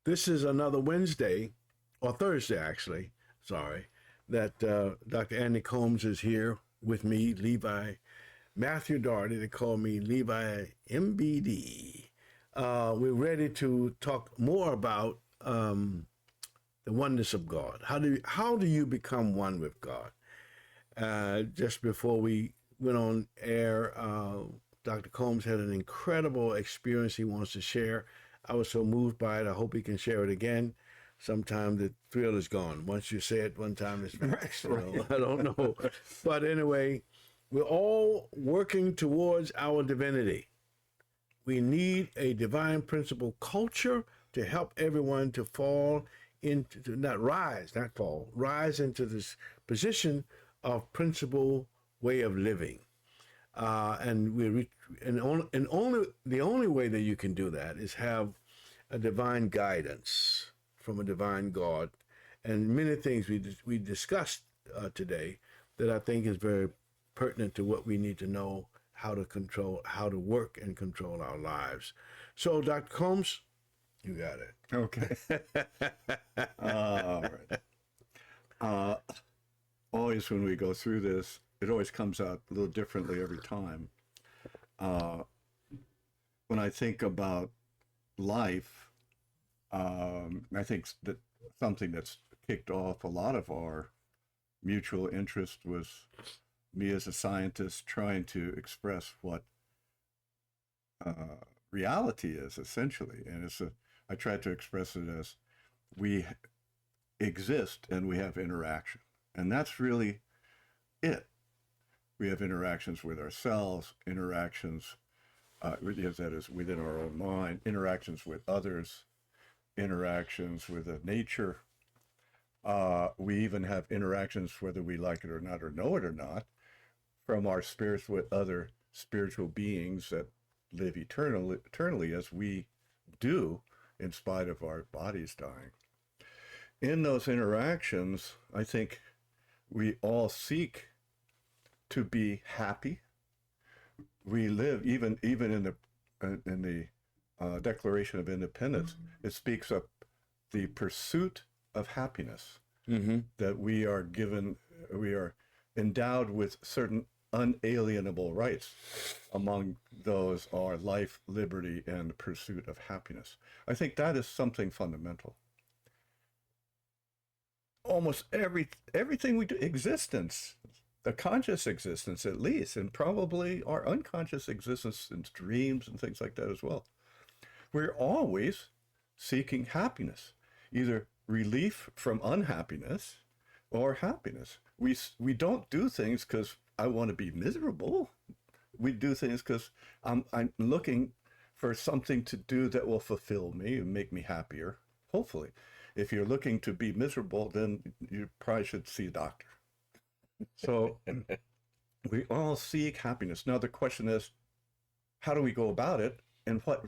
This is another Wednesday, or Thursday actually, sorry, that Dr. Andy Combs is here with me, Levi Matthew Daugherty. They call me Levi MBD. We're ready to talk more about the oneness of God. How do you become one with God? Just before we went on air, Dr. Combs had an incredible experience he wants to share. I was so moved by it. I hope he can share it again. Sometime the thrill is gone. Once you say it one time, it's back. Right. I don't know. But anyway, we're all working towards our divinity. We need a divine principle culture to help everyone to rise into this position of principle way of living. The only way that you can do that is have a divine guidance from a divine God, and many things we discussed today that I think is very pertinent to what we need to know how to work and control our lives. So, Dr. Combs, you got it. Okay. All right. Always when we go through this, it always comes out a little differently every time. When I think about life, I think that something that's kicked off a lot of our mutual interest was me as a scientist trying to express what reality is, essentially. And I tried to express it as we exist and we have interaction. And that's really it. We have interactions with ourselves, interactions, that is within our own mind, interactions with others, interactions with nature. We even have interactions, whether we like it or not, or know it or not, from our spirits with other spiritual beings that live eternally as we do, in spite of our bodies dying. In those interactions, I think we all seek to be happy. We live even in the Declaration of Independence. It speaks of the pursuit of happiness. Mm-hmm. That we are endowed with certain unalienable rights. Among those are life, liberty, and the pursuit of happiness. I think that is something fundamental. Almost everything we do, existence, the conscious existence at least, and probably our unconscious existence and dreams and things like that as well. We're always seeking happiness, either relief from unhappiness or happiness. We don't do things because I want to be miserable. We do things because I'm looking for something to do that will fulfill me and make me happier, hopefully. If you're looking to be miserable, then you probably should see a doctor. So we all seek happiness. Now the question is, how do we go about it? And what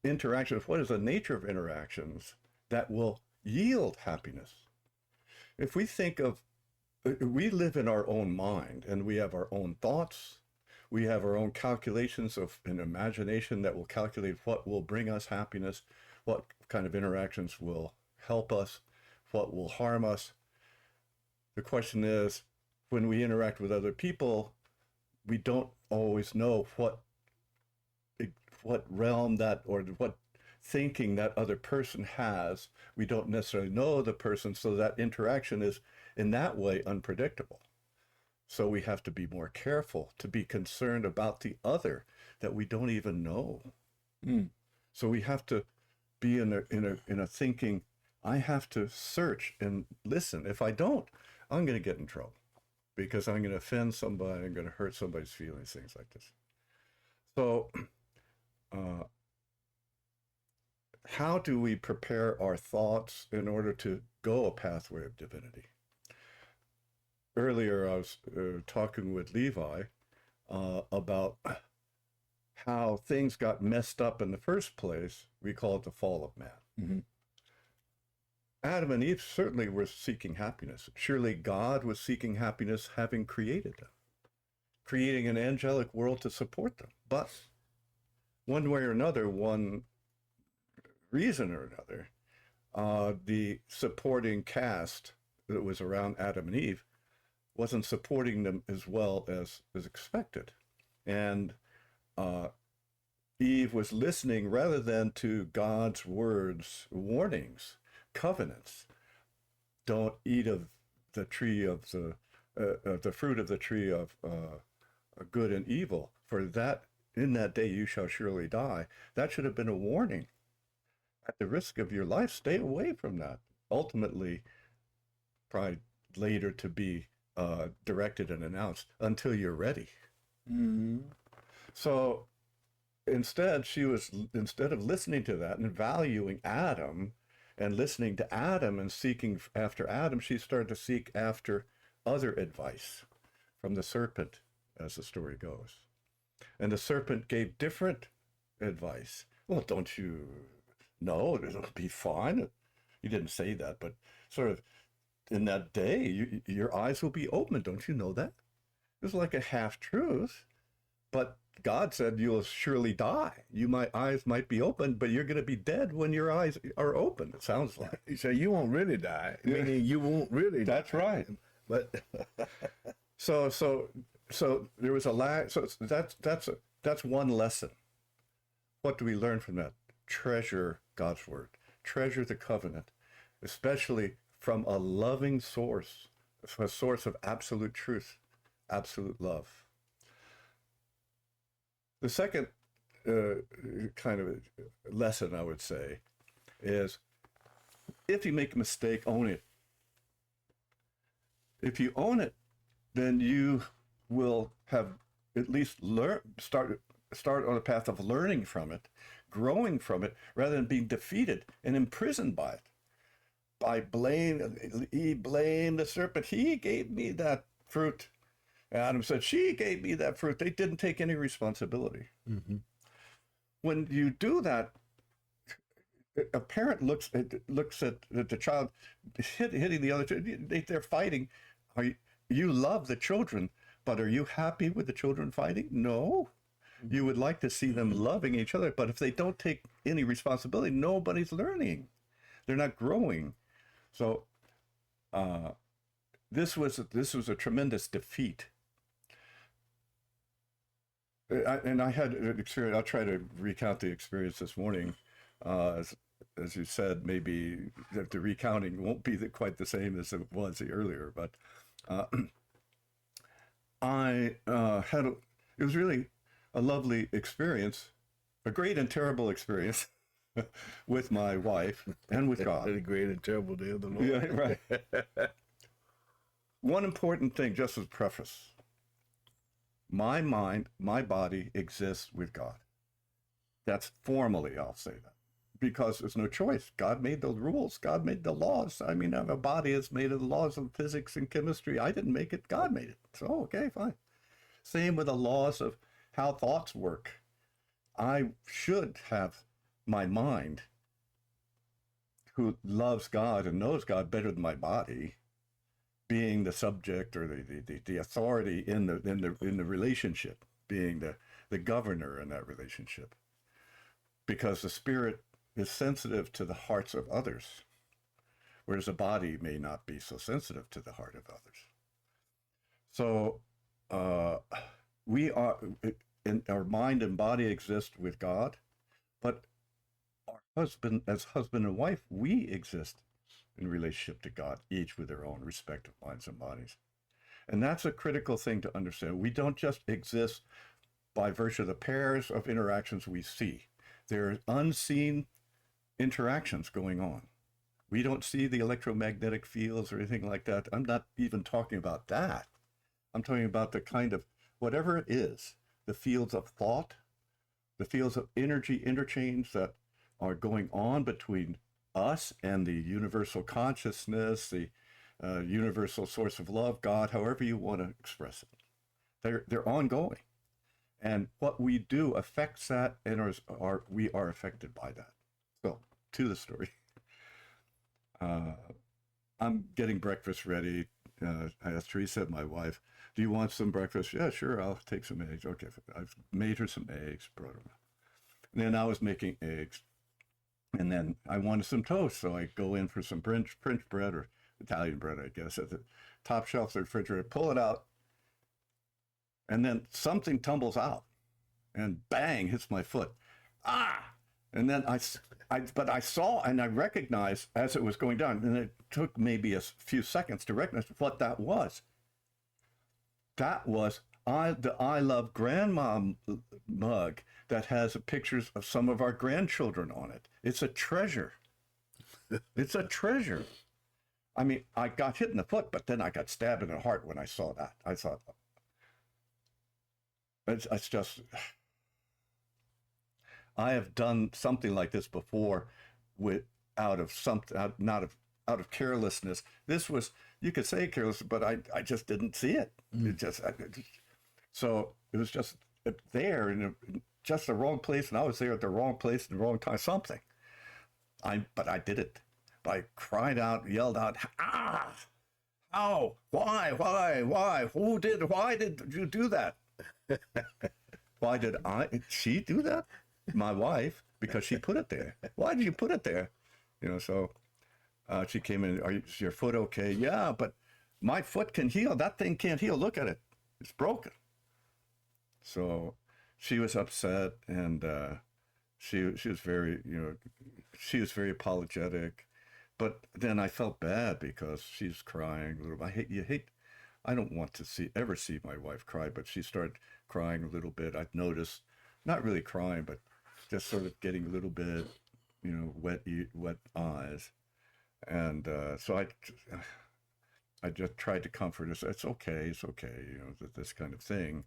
interactions, what is the nature of interactions that will yield happiness? If we think of, we live in our own mind and we have our own thoughts, we have our own calculations of an imagination that will calculate what will bring us happiness, what kind of interactions will help us, what will harm us. The question is, when we interact with other people, we don't always know what realm that, or what thinking that other person has. We don't necessarily know the person, so that interaction is in that way unpredictable. So we have to be more careful, to be concerned about the other that we don't even know. Mm. So we have to be in a thinking, I have to search and listen. If I don't, I'm going to get in trouble because I'm going to offend somebody, I'm going to hurt somebody's feelings, things like this. So how do we prepare our thoughts in order to go a pathway of divinity? Earlier, I was talking with Levi about how things got messed up in the first place. We call it the fall of man. Mm-hmm. Adam and Eve certainly were seeking happiness. Surely God was seeking happiness having created them, creating an angelic world to support them. But one way or another, one reason or another, the supporting cast that was around Adam and Eve wasn't supporting them as well as expected. And uh, Eve was listening rather than to God's words, warnings, covenants. Don't eat of the tree of the fruit of the tree of good and evil, for that in that day you shall surely die. That should have been a warning. At the risk of your life, stay away from that. Ultimately, probably later to be directed and announced until you're ready. Mm-hmm. So instead of listening to that and valuing Adam and listening to Adam and seeking after Adam, she started to seek after other advice from the serpent, as the story goes. And the serpent gave different advice. Well, don't you know it'll be fine? He didn't say that, but sort of in that day, your eyes will be open. Don't you know that? It was like a half truth, but God said you'll surely die. Eyes might be open, but you're going to be dead when your eyes are open. It sounds like. So you won't really die. Meaning you won't really. That's die. right. But so there was a lag. So that's one lesson. What do we learn from that? Treasure God's word. Treasure the covenant, especially from a loving source, a source of absolute truth, absolute love. The second kind of lesson I would say is if you make a mistake, own it. If you own it, then you will have at least start on a path of learning from it, growing from it, rather than being defeated and imprisoned by it. He blamed the serpent. He gave me that fruit. Adam said, she gave me that fruit. They didn't take any responsibility. mm-hmm. When you do that, a parent looks at the child hitting the other two. They're fighting. You love the children, but are you happy with the children fighting? No. You would like to see them loving each other, but if they don't take any responsibility, nobody's learning. They're not growing. So this was a tremendous defeat. I had an experience. I'll try to recount the experience this morning. As you said, maybe the recounting won't be quite the same as it was earlier, but it was really a lovely experience, a great and terrible experience with my wife and with God. A great and terrible day of the Lord. Yeah, right. One important thing, just as preface. My mind, my body exists with God. That's formally, I'll say that. Because there's no choice. God made the rules. God made the laws. I mean, our body is made of the laws of physics and chemistry. I didn't make it. God made it. So, okay, fine. Same with the laws of how thoughts work. I should have my mind, who loves God and knows God better than my body, being the subject or the authority in the relationship, being the governor in that relationship, because the spirit is sensitive to the hearts of others, whereas the body may not be so sensitive to the heart of others. So we are, in our mind and body exist with God, but as husband and wife, we exist in relationship to God, each with their own respective minds and bodies. And that's a critical thing to understand. We don't just exist by virtue of the pairs of interactions we see. There are unseen interactions going on. We don't see the electromagnetic fields or anything like that. I'm not even talking about that. I'm talking about the kind of, whatever it is, the fields of thought, the fields of energy interchange that are going on between us and the universal consciousness, the universal source of love, God, however you want to express it. They're ongoing. And what we do affects that, and we are affected by that. So, to the story. I'm getting breakfast ready. I asked Teresa, my wife, do you want some breakfast? Yeah, sure, I'll take some eggs. Okay, I've made her some eggs, brought them. And then I was making eggs. And then I wanted some toast, so I go in for some French bread, or Italian bread, I guess, at the top shelf of the refrigerator, pull it out, and then something tumbles out and bang, hits my foot. Ah! And then but I saw and I recognized as it was going down, and it took maybe a few seconds to recognize what that was. That was the I Love Grandma mug that has pictures of some of our grandchildren on it. It's a treasure. It's a treasure. I mean, I got hit in the foot, but then I got stabbed in the heart when I saw that. I thought, it's just, I have done something like this before out of carelessness. This was, you could say careless, but I just didn't see it. So it was just there in just the wrong place, and I was there at the wrong place at the wrong time, something. But I did it. I cried out, yelled out, ah, how, why, why did you do that? Why did she do that? My wife, because she put it there. Why did you put it there? So she came in, is your foot okay? Yeah, but my foot can heal. That thing can't heal. Look at it. It's broken. So she was upset, and she was very, she was very apologetic. But then I felt bad because she's crying a little. I don't want to ever see my wife cry, but she started crying a little bit. I'd noticed, not really crying, but just sort of getting a little bit, wet eyes. And so I just tried to comfort her. It's okay, this kind of thing.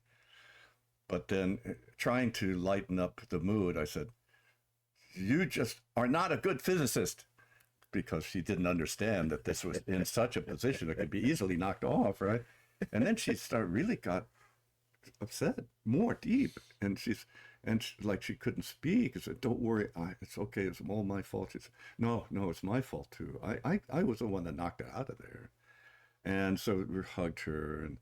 But then trying to lighten up the mood, I said, you just are not a good physicist, because she didn't understand that this was in such a position that could be easily knocked off, right? And then she really got upset, more deep, and like she couldn't speak. I said, "Don't worry, it's okay. It's all my fault." She said, "No, it's my fault too. I was the one that knocked her out of there." And so we hugged her and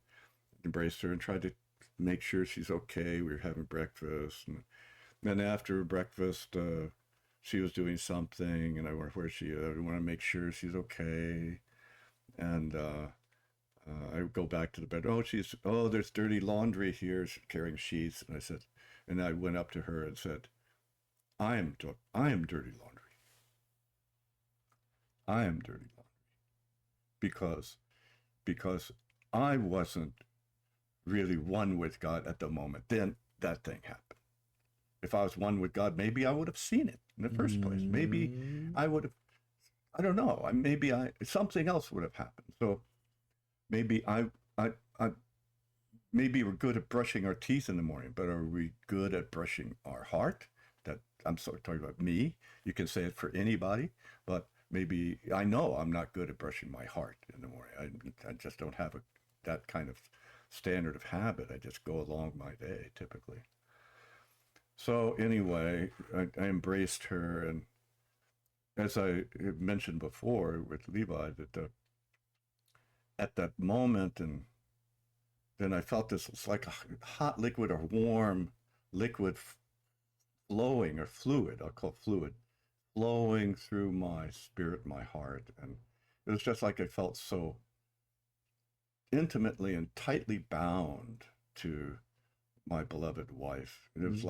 embraced her and tried to make sure she's okay. We were having breakfast, and then after breakfast, she was doing something, and I wonder where she is. I want to make sure she's okay. And I go back to the bed. There's dirty laundry here. She's carrying sheets. And I went up to her and said, I am dirty laundry. I am dirty laundry. Because I wasn't really one with God at the moment. Then that thing happened. If I was one with God, maybe I would have seen it in the first place. Maybe I would have, I don't know. Something else would have happened. So maybe maybe we're good at brushing our teeth in the morning, but are we good at brushing our heart? That I'm sort of talking about me. You can say it for anybody, but maybe I know I'm not good at brushing my heart in the morning. I just don't have that kind of standard of habit. I just go along my day typically. So anyway, I embraced her, and as I mentioned before with Levi, that at that moment, and then I felt this, it's like a hot liquid or warm liquid flowing, or fluid, I'll call it fluid, flowing through my spirit, my heart. And it was just like I felt so intimately and tightly bound to my beloved wife. And it was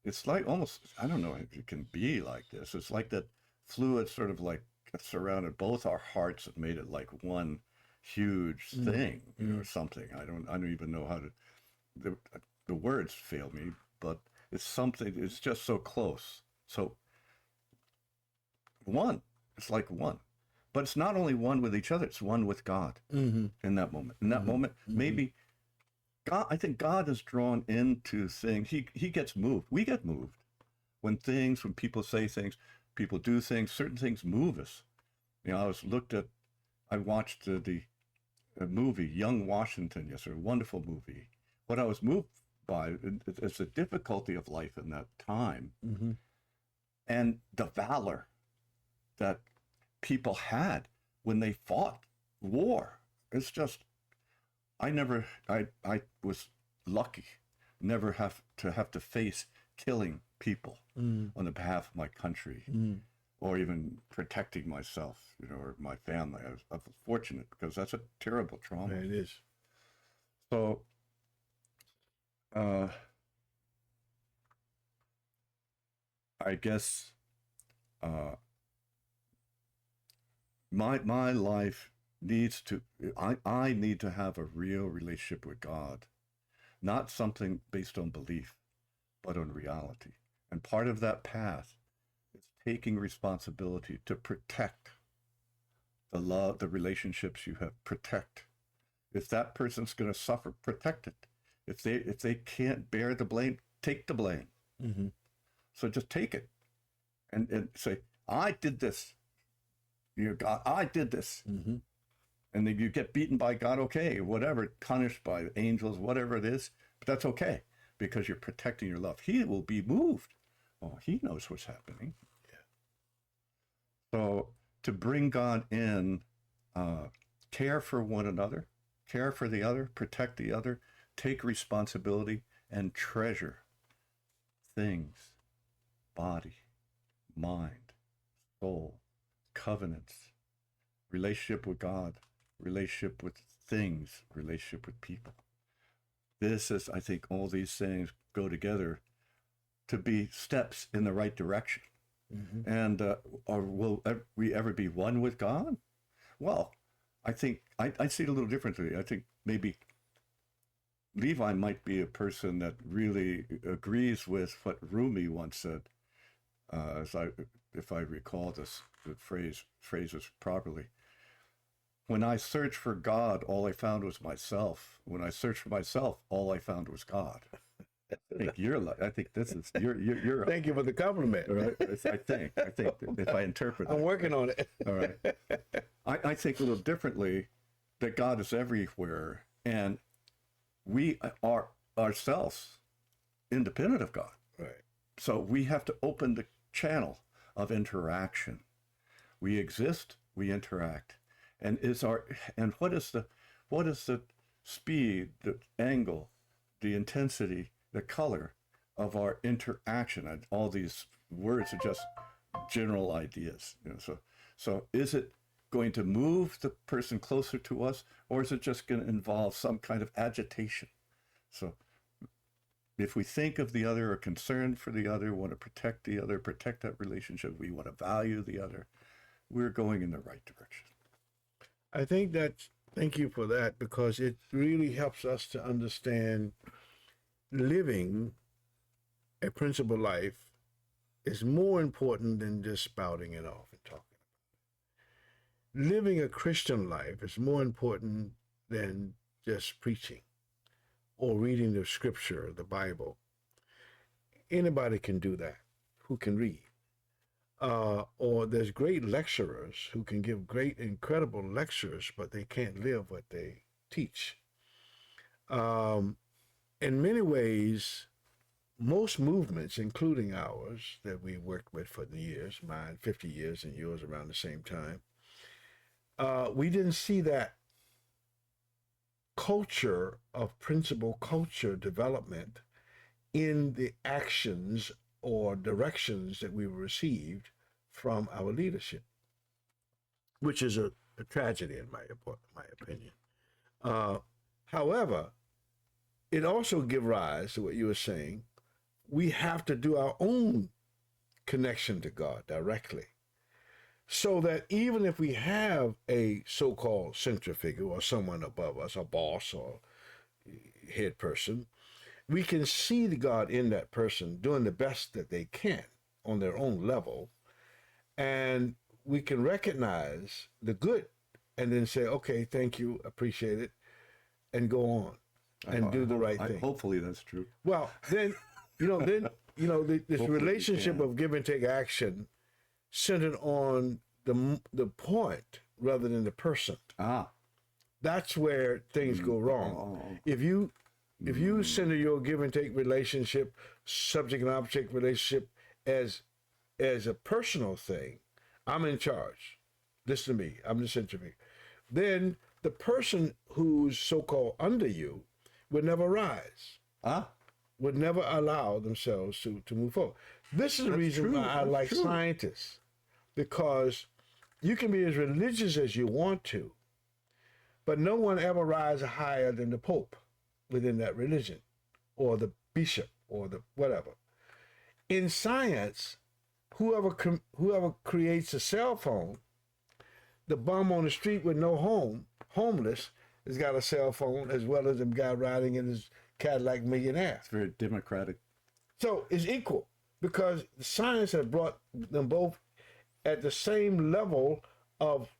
it's like almost, I don't know if it can be like this. It's like that fluid sort of like surrounded both our hearts and made it like one huge thing, or something. I don't even know how to, the words fail me, but it's something, it's just so close. So it's like one. But it's not only one with each other, it's one with God in that moment. In that moment, maybe God, I think God is drawn into things. He gets moved. We get moved when people say things, people do things, certain things move us. I watched the movie, Young Washington, yesterday, a wonderful movie. What I was moved by is the difficulty of life in that time, and the valor that people had when they fought war. It's just, I was lucky, never have to face killing people, on the behalf of my country, or even protecting myself, or my family. I was fortunate because that's a terrible trauma. It is. So, I guess my life needs to. I need to have a real relationship with God, not something based on belief, but on reality. And part of that path is taking responsibility to protect the love, the relationships you have. Protect. If that person's going to suffer, protect it. If they can't bear the blame, take the blame. Mm-hmm. So just take it, and say, I did this. God, I did this. Mm-hmm. And then you get beaten by God, okay, whatever, punished by angels, whatever it is, but that's okay because you're protecting your love. He will be moved. Oh, he knows what's happening. Yeah. So to bring God in, care for one another, care for the other, protect the other, take responsibility, and treasure things, body, mind, soul, covenants, relationship with God, relationship with things, relationship with people. This is, I think, all these things go together to be steps in the right direction. Mm-hmm. And will we ever be one with God? Well, I think I see it a little differently. I think maybe Levi might be a person that really agrees with what Rumi once said. If I recall the phrases properly. When I searched for God, all I found was myself. When I searched for myself, all I found was God. I think this is you're. Thank you for the compliment. Right? I think if I interpret, I'm working on it. All right. I think a little differently that God is everywhere, and we are ourselves independent of God. Right. So we have to open the channel of interaction. We exist, we interact. And what is the speed, the angle, the intensity, the color of our interaction? And all these words are just general ideas. So is it going to move the person closer to us, or is it just going to involve some kind of agitation? So if we think of the other, are concerned for the other, want to protect the other, protect that relationship, we want to value the other, we're going in the right direction. I think thank you for that, because it really helps us to understand living a principled life is more important than just spouting it off and talking about it. Living a Christian life is more important than just preaching or reading the scripture, the Bible. Anybody can do that who can read. Or there's great lecturers who can give great, incredible lectures, but they can't live what they teach. In many ways, most movements, including ours that we worked with for the years, mine 50 years and yours around the same time, we didn't see that culture of principle culture development in the actions or directions that we received from our leadership, which is a tragedy in my opinion. However, it also gives rise to what you were saying. We have to do our own connection to God directly, so that even if we have a so-called central figure or someone above us, a boss or head person, we can see the God in that person doing the best that they can on their own level, and we can recognize the good and then say, okay, thank you, appreciate it, and go on and do the right thing. Hopefully that's true. Well, then, this relationship of give and take action centered on the point rather than the person. That's where things go wrong. If you center your give and take relationship, subject and object relationship as a personal thing, I'm in charge. Listen to me. I'm the center of me. Then the person who's so-called under you will never rise. would never allow themselves to move forward. This is the reason true. why I That's like true. scientists, because you can be as religious as you want to, but no one ever rises higher than the Pope within that religion, or the bishop, or the whatever. In science, whoever creates a cell phone, the bum on the street with no home, homeless, has got a cell phone as well as the guy riding in his Cadillac millionaire. It's very democratic. So it's equal, because science has brought them both at the same level of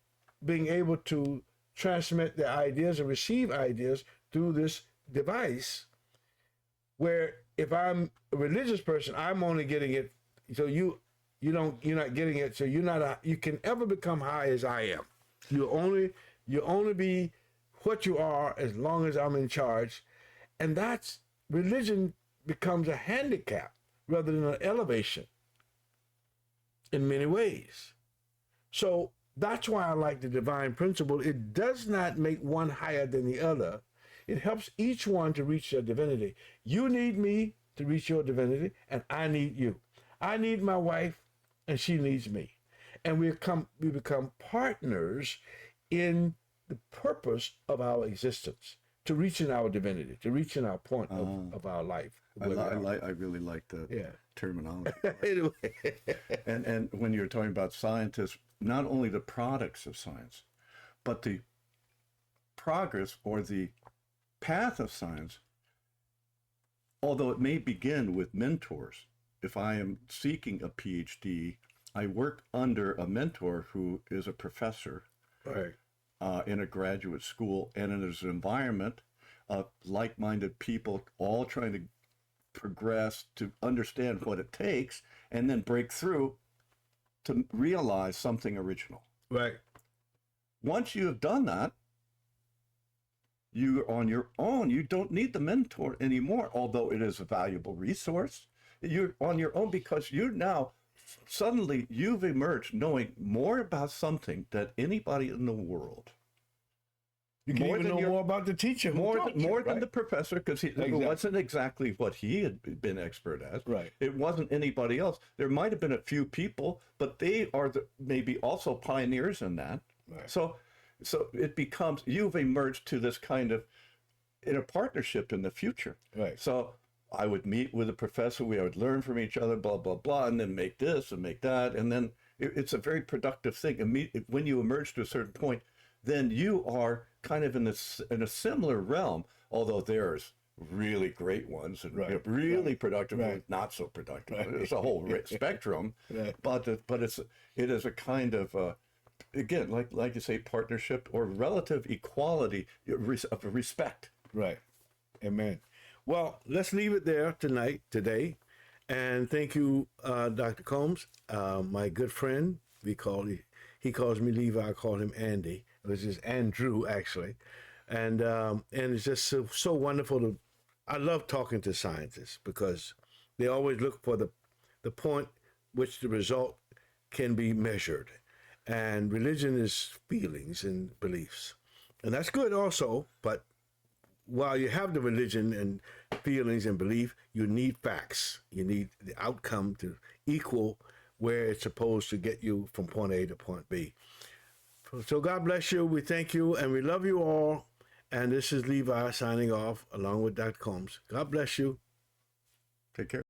being able to transmit their ideas and receive ideas through this device, where if I'm a religious person, I'm only getting it, so you're not getting it, so you can ever become high as I am. You only be what you are as long as I'm in charge. And that's, religion becomes a handicap rather than an elevation in many ways. So that's why I like the divine principle. It does not make one higher than the other. It helps each one to reach their divinity. You need me to reach your divinity, and I need you. I need my wife, and she needs me. And we become partners in the purpose of our existence, to reaching our divinity, to reaching our point of our life. I really like the terminology. Anyway. And when you're talking about scientists, not only the products of science, but the progress or the path of science, although it may begin with mentors. If I am seeking a PhD, I work under a mentor who is a professor, Right. in a graduate school, and in an environment of like-minded people all trying to progress, to understand what it takes, and then break through to realize something original. Right. Once you have done that, you're on your own. You don't need the mentor anymore, although it is a valuable resource. You're on your own because suddenly you've emerged knowing more about something than anybody in the world. You can even know more about the teacher. More than the professor, because it wasn't exactly what he had been expert at. Right. It wasn't anybody else. There might have been a few people, but they are maybe also pioneers in that. Right. So it becomes, you've emerged to this kind of, in a partnership in the future. Right. So I would meet with a professor, we would learn from each other, blah, blah, blah, and then make this and make that. And then it's a very productive thing. When you emerge to a certain point, then you are kind of in a similar realm, although there's really great ones and really productive and not so productive. It's a whole spectrum, but it is a kind of, again, like you say, partnership or relative equality of respect. Right. Amen. Well, let's leave it there today. And thank you, Dr. Combs, my good friend. He calls me Levi, I call him Andy. It was just Andrew, actually. And it's just so wonderful I love talking to scientists, because they always look for the point which the result can be measured. And religion is feelings and beliefs. And that's good also, but while you have the religion and feelings and belief, you need facts. You need the outcome to equal where it's supposed to get you from point A to point B. So God bless you. We thank you and we love you all. And this is Levi signing off along with Dr. Combs. God bless you. Take care.